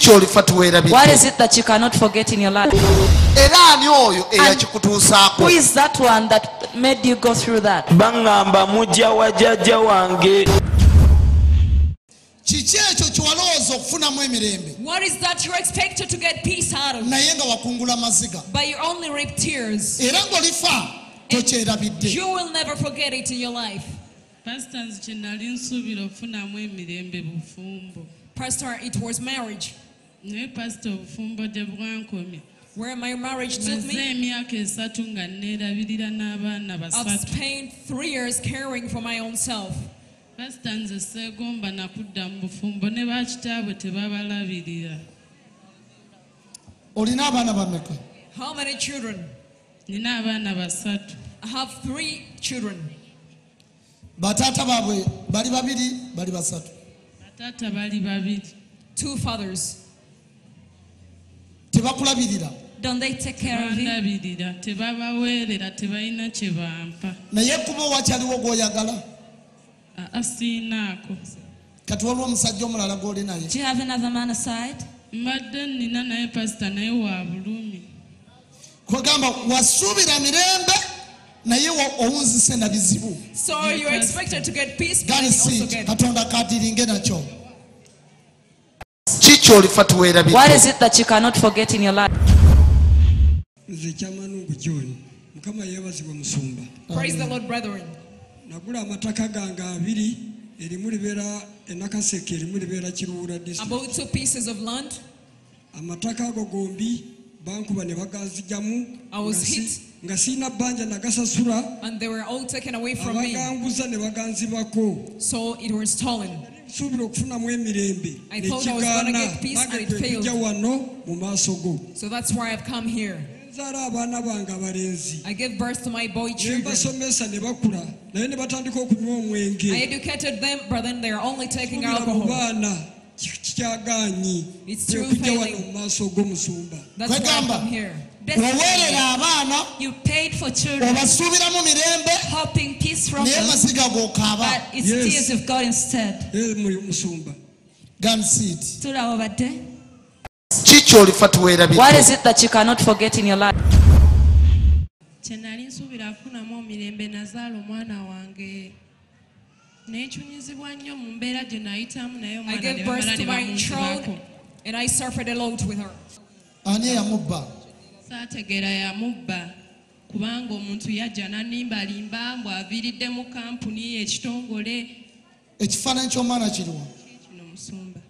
What is it that you cannot forget in your life? Who is that one that made you go through that? What is that you're expected to get peace out of? But you only reap tears. You will never forget it in your life. Pastor, it was marriage. Where my marriage took me, I've spent 3 years caring for my own self. How many children? I have 3 children. Two fathers. Don't they take care of you? Do you have another man aside? So you're expected to get peace, but you also get. What is it that you cannot forget in your life? Praise the Lord, brethren. About 2 pieces of land. I was hit. And they were all taken away from me. So it was stolen. I thought I was going to get peace and it failed. So that's why I've come here. I gave birth to my boy children. I educated them, but then they're only taking alcohol. It's through failing. That's why I come here. You paid for children, hoping peace from them, but it's tears of God instead. What is it that you cannot forget in your life? I gave birth to my child and I suffered a lot with her. Kubanga omuntu yajja nanimbalimba mbu aviridde mu kampuni ekitongole ekifaananyi ky'omwana kiriwa kino musumba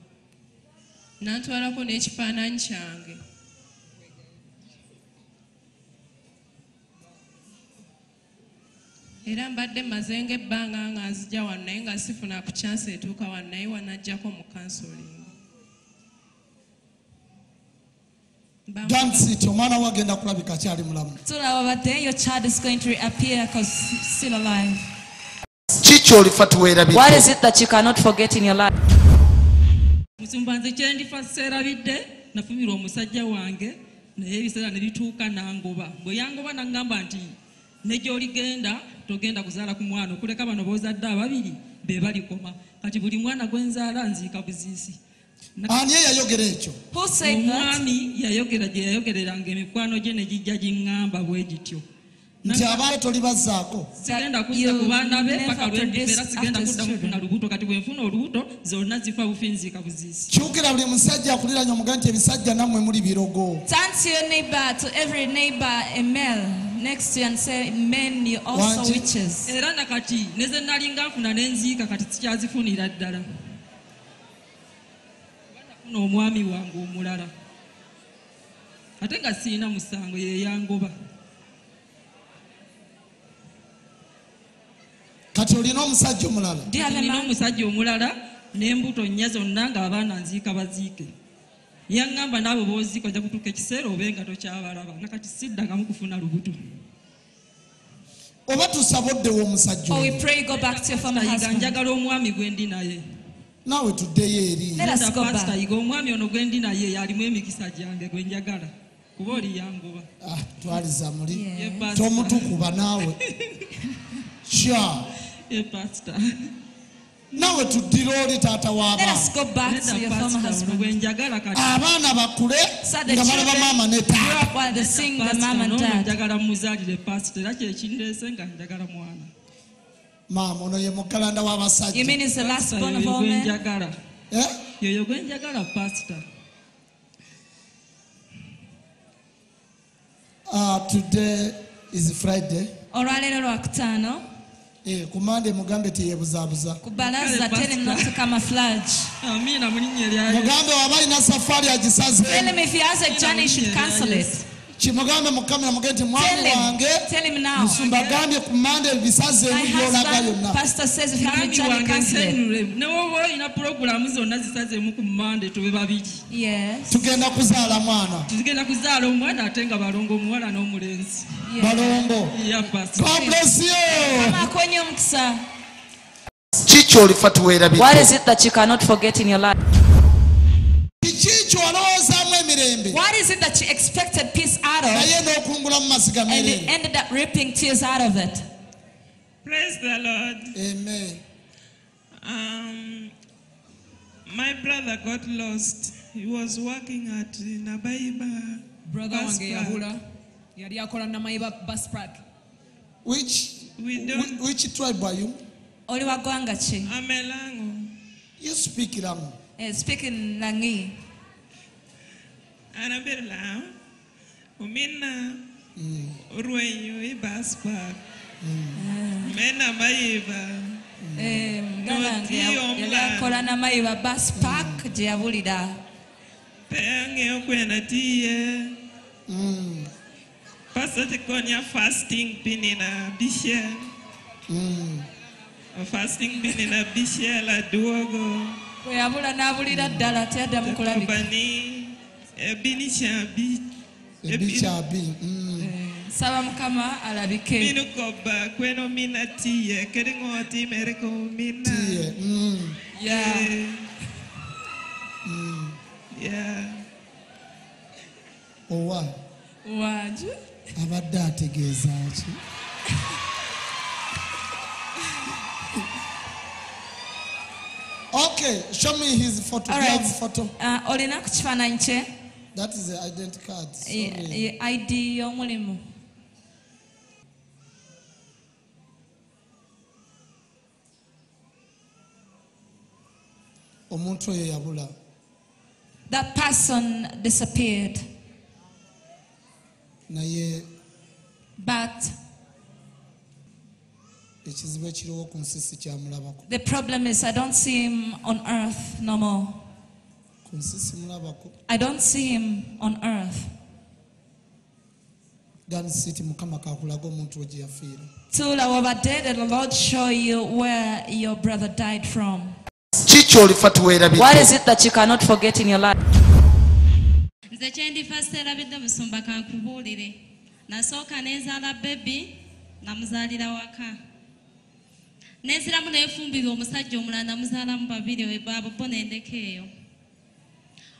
nantwalako n'ekifaananyi kyange era mbadde mazenga ebbanga nga nzija wano naye nga sifuna ku chance etuuka wano naye wanajjako mu counseling. Don't sit. Your man will get a club because you are alive. So over there, your child is going to reappear because he's still alive. What is it that you cannot forget in your life? Musumbanze kyendi fasera bidde nafumira omusajja wange naye ebiseera ne bituuka nangoba bwe yangoba nangamba nti nejjo oligenda togenda kuzaala ku mwana okuleka bano boozadde ababiri be balikoma kati buli mwana gwenzaala nziika buziisi. Ani yayogera ekyo? Who said that? Omwami yayogera gye yayogereranga emikwano gye ne gijja giŋŋamba bwe gityo. Nti abaana toli bazzaako. Sigenda kuzza ku baana be paka lwendifeera sigenda kuddamu kufuna lubuto kati bwe nfuna olubuto zonna zifa bufi nziika buziisi. Kyukira buli musajja akuliranye omugaa nti ebisajja nammwe muli birogo. Turn to your neighbor, to every neighbor, a male next to you and say, men, you also witches. Era nakati ne ze nalinga nfuna n'enziika kati sikyazifunira ddala. N'omwami wange omulala ate nga siina musango ye yangoba. Kati olina omusajja omulala? Nina omusajja omulala n'embuto nnya zonna ng'abaana nziika baziike. Yaŋŋamba n'abo b'oziika ojja kutuuka ekiseera obe nga tokyabalaba nakati siddangamu kufuna lubuto. Oba tusaboddewo omusajja we pray go back to your former husband. Njagala omwami gwe ndi naye. Nawe tuddeyo eri. Let us go back. Omwami ono gwe ndi naye yalimu emikisa gyange gwe njagala kuba oli yangoba. Twaliza muli tomutukuba naawe. Sure. Pastor. nawe tuddira oli taata Let us go back to your former husband. abaana bakule nga balaba maama ne taata while they sing the mom and dad. maama ono ye mugalanda w'abasajja. You mean it's the last born of all men? yoyo gwe njagala pastor. Today is Friday. Olwaleero lwakutaano. Ku Monday mugambe teyebuzaabuza. Ku balaza tell him not to camouflage. Amina mu linnya lya mugambe waba alina safari agisaze. Tell him if he has a journey he should cancel it. Kimugambe mu kamera mugende mwami wange. Tell him now. Musumba gambye ku Monday bisaze byolaga yonna. Pastor says if you have a journey cancel it. Ne woba ina program zonna zisaze mu ku Monday tube babiri. Yes. Tugenda kuzaala mwana. Tugenda kuzaala omwana ate nga balongo omuwala n'omulenzi. Balongo. Yeah, pastor. God bless you. Mama kwenye mkisa. Chicho olifatuwera bito. What is it that you cannot forget in your life? Chicho alowoozamu emirembe. What is it that you expected peace out of? Naye n'okungula mu masiga and you ended up ripping tears out of it? Praise the Lord. Amen. My brother got lost. He was working at Nabaiba. Brother wange yabula. Yali akola Nabaiba bus park. Which tribe are you? Oli wa gwanga ki? Amelango. You speak Lango. Speaking Langi. Anabela. Umina. Urwenyo I bus park. Mena Maiba. Yali akola Nabaiba bus park gye yabulira. Peyange okwena tiye. Pastor Tekonia fasting pinina bishe. Fasting pinina bishe la duogo. Bwe yabula n'abulira ddala teyaddamu kulabika. Ebichabi. Saba Mukama alabike. Minukoba kweno mina tiye keringo timereko mina. Tiye. Yeah. Yeah. Owa. Waju. Abadde ategeeza ki? Okay, show me his photo. All right. Do you have photo? Olina ku kifaananyi kye? That is the identity card. Sorry. ID y'omulimu. Omuntu oyo yabula. That person disappeared. Naye but ekizibu ekiriwo ku nsi sikyamulabako. The problem is I don't see him on earth no more. Ku nsi simulabako. I don't see him on earth. Gani siti Mukama kakulaga omuntu gye yafiira. Tula wabadde the Lord show you where your brother died from. What is it that you cannot forget in your life? Nze kyendifa serabidde Musumba kankubuulire. Nasooka nezaala baby namuzaalira waka. Neziramu neefumbirwa omusajja omulala namuzaalamu babiri abo nendeka eyo.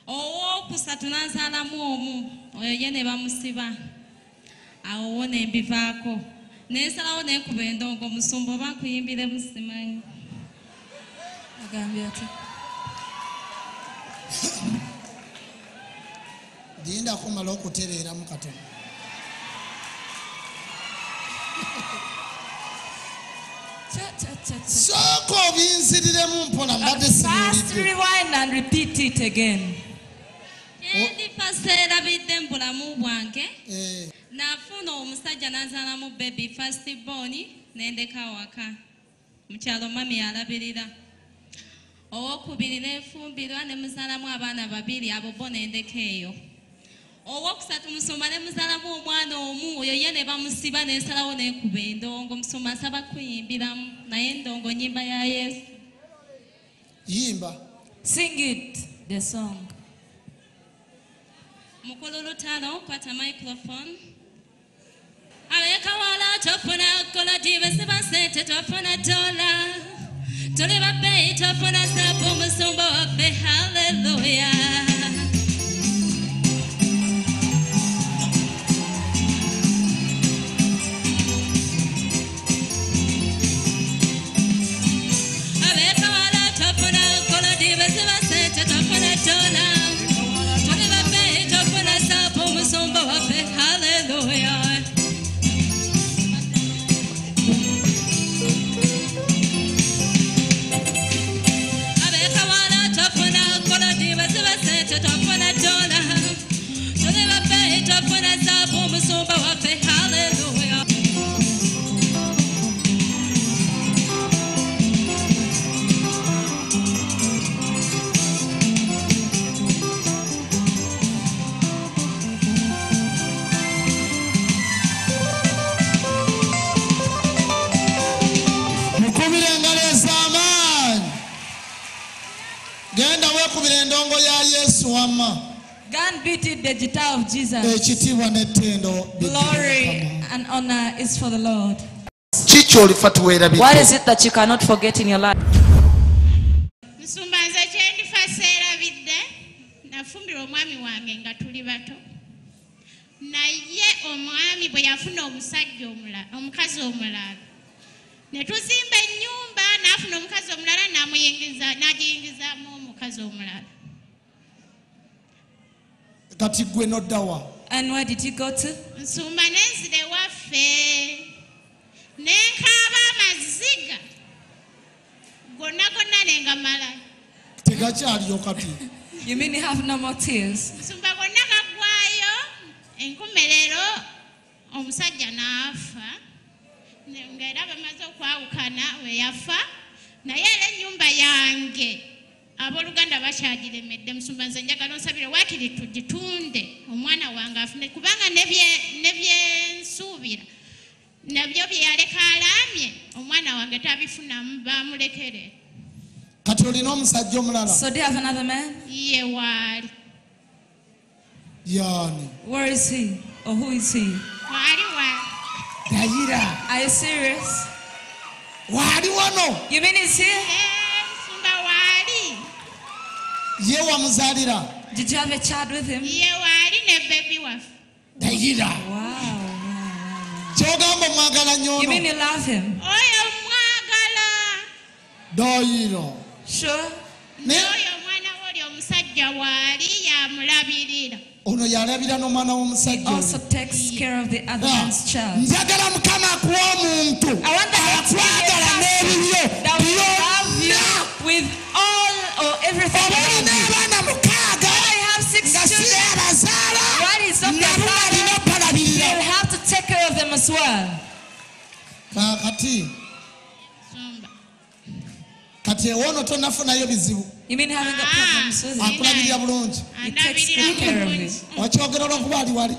Owookusatu nazaalamu omu oyo ye ne bamusiba. Awo ne mbivaako. Nensalawo nekuba endongo Musumba oba nkuyimbire musimanyi. Agambye ati. Dinda kumala okutereera mu katono. Soko binziriremu mpola mbadde sibiwulidde. Fast rewind and repeat it again. Kyendifa serabidde mu bulamu bwange. Nafuna omusajja nazaalamu baby first born nendeka waka. Mukyalo mami alabirira. Owokubiri neefumbirwa ne muzaalamu abaana babiri abo bo nendeka eyo. Owokusatu Musumba ne muzaalamu omwana omu oyo ye ne bamusiba nensalawo nekuba endongo Musumba nsaba kuyimbiramu naye endongo nyimba ya Yesu. Yimba. Sing it, the song. Mukulu lutalo kwata microphone. Abeka wala tofuna kola dibe seba sente tofuna dola. Tuli babe tofuna sabu Musumba wafe hallelujah. Abeka musumba waffe haleluya. Genda wekubira endongo ya Yesu wama. God beat the guitar of Jesus. Ekitiibwa n'ettendo. Glory and honor is for the Lord. Kiki olifa tuweerabidde? What is it that you cannot forget in your life? Nsumba nze kyendifa seerabidde nafumbira omwami wange nga tuli bato. Naye omwami bwe yafuna omukazi omulala. Ne tuzimba ennyumba n'afuna omukazi omulala n'agiyingizaamu omukazi omulala. Kati gwe noddawa? And where did you go to? Nsumba n'enzira ewaffe n'enkaaba amaziga gonna ne ngamala. Tegakyaliyo kati? You mean you have no more tears? Nsumba gonna gaggwayo enkomerero omusajja n'afa. Ngera bamaze okwawukana we yafa naye era ennyumba yange abooluganda bakyagiremedde. Musumba nze njagala onsabire waakiri tugitunde omwana wange afune kubanga nebyensuubira nabyo bye yaleka alaamye omwana wange tabifunamu bamulekere. Kati olina omusajja omulala? So do you have another man? Ye waali. Yani? Where is he? Or who is he? Waali. Dayira. Are you serious? Waali wano? You mean he's here? Nsumba waali. Ye wamuzaalira? Did you have a child with him? Ye waali ne baby waffe. Dayira. Wow. Kyogamba mwagala nnyo ono? You mean you love him? Oyo mwagala. Dayira. Sure. N'oyo omwana we oli omusajja waali yamulabirira. Ono yalabira n'omwana w'omusajja. Also takes care of the other man's child. Njagala Mukama akuwa omuntu akwagala n'ebibyo byonna with all or everything. Olina abaana mukaaga nga si abazaala nabo balina oppalabirira. You have to take care of them as well. Kati ewono tonafunayo bizibu. You mean having got problems with him? Akulabirira bulungi. He takes good care of you. Wakyogera olw'okuba ali wali?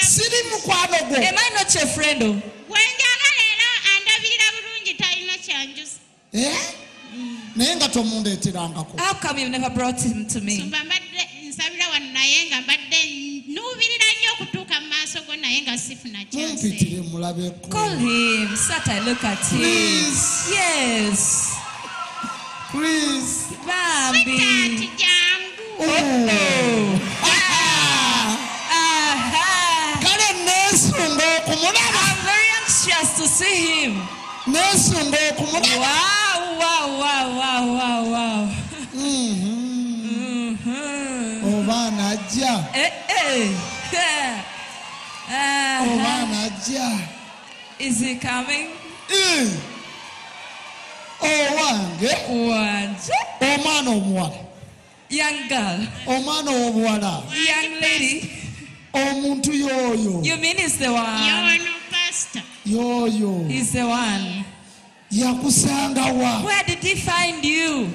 Siri mukwano gwo. Am I not your friend? Gwenjagala era andabirira bulungi talina kyanjusa. Naye nga tomundeeterangako. How come you've never brought him to me? Nsumba mbadde nsabira wano naye nga mbadde nuubirira nnyo okutuuka mu maaso go naye nga sifuna kyanse. Mumpitire mulabeko. Call him. Sat I look at him. Please. Yes. Please. Bambi. Sweetheart, jangu. Kale neesunga okumulaba. I'm very anxious to see him. Neesunga okumulaba. Wow. Oba anajja. Oba anajja. Is he coming? Owange. Omwana omuwala. Young girl. Omwana obuwala. Young lady. Omuntu y'oyo. You mean he's the one? Yono pastor. Y'oyo. He's the one. Yakusanga wa? Where did he find you?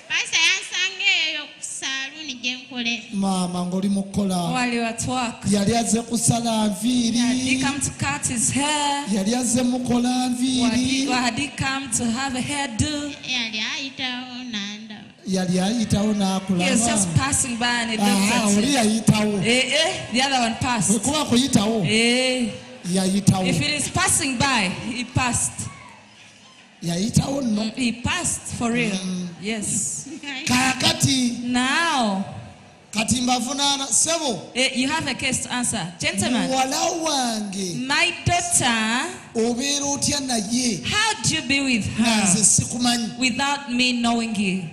Pastor yansanga eyo ku saloon gye nkole. Maama ng'oli mu kukola. While you were at work. Yali azze kusala nviiri. Had he come to cut his hair? Yali azze mukola nviiri. Or had he come to have a hairdo? Yali ayitawo n'andaba. Yali ayitawo n'akulaba. He was just passing by and he looked at oli you. yayitawo. The other one passed. Bwe kuba kuyitawo. Yayitawo. If it is passing by, he passed. Yayitawo nno. He passed for real. Yes. Kaakati. Now. Kati mbavunaana sebo. You have a case to answer. Gentlemen. Muwala wange. My daughter. Obeera otya naye. How do you be with her? Nze sikumanyi. Without me knowing you.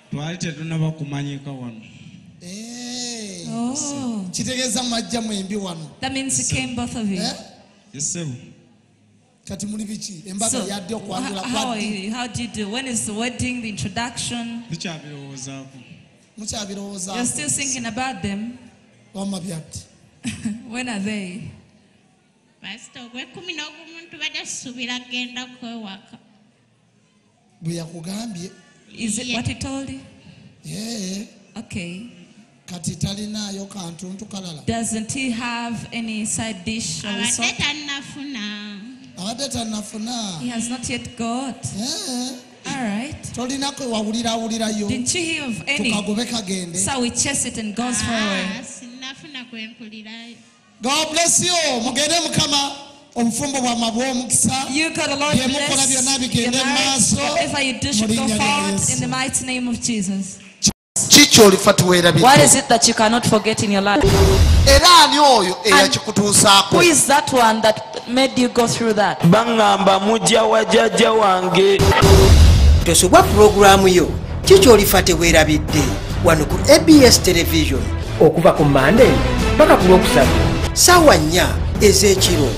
Twali tetunaba kumanyika wano. Kitegeeza mwajja mwembi wano. That means you came both of you. Yes, sir. Kati muli biki? Embaga yadde okwanjula kwadi. How do you do? When is the wedding, the introduction? Tukyabirowoozaako. Mukyabirowoozaako. You're still thinking about them. Wamma byadde. When are they? Pastor, we kumi n'ogumuntu badasubira genda kwewaka. Bwe yakugambye. Is it what he told you? Yeah. Okay. Kati talinayo kantuntu kalala. Doesn't he have any side dish also? Abadde tannafuna. He has not yet got. Yeah. All right. Tolinako wawulirayo. Didn't you hear of any? Tukagobe kagende. So we chase it and goes far away. God bless you. Mugende mukama. You got the Lord bless your life. Whatever you do should go forward in the mighty name of Jesus. What is it that you cannot forget in your life? And who is that one that made you go through that? Tosobwa programu yo chicho olifate werabidde wano ku ABS television okuva ku Monday paka ku Lwokusatu sawa 4 ez'ekiro.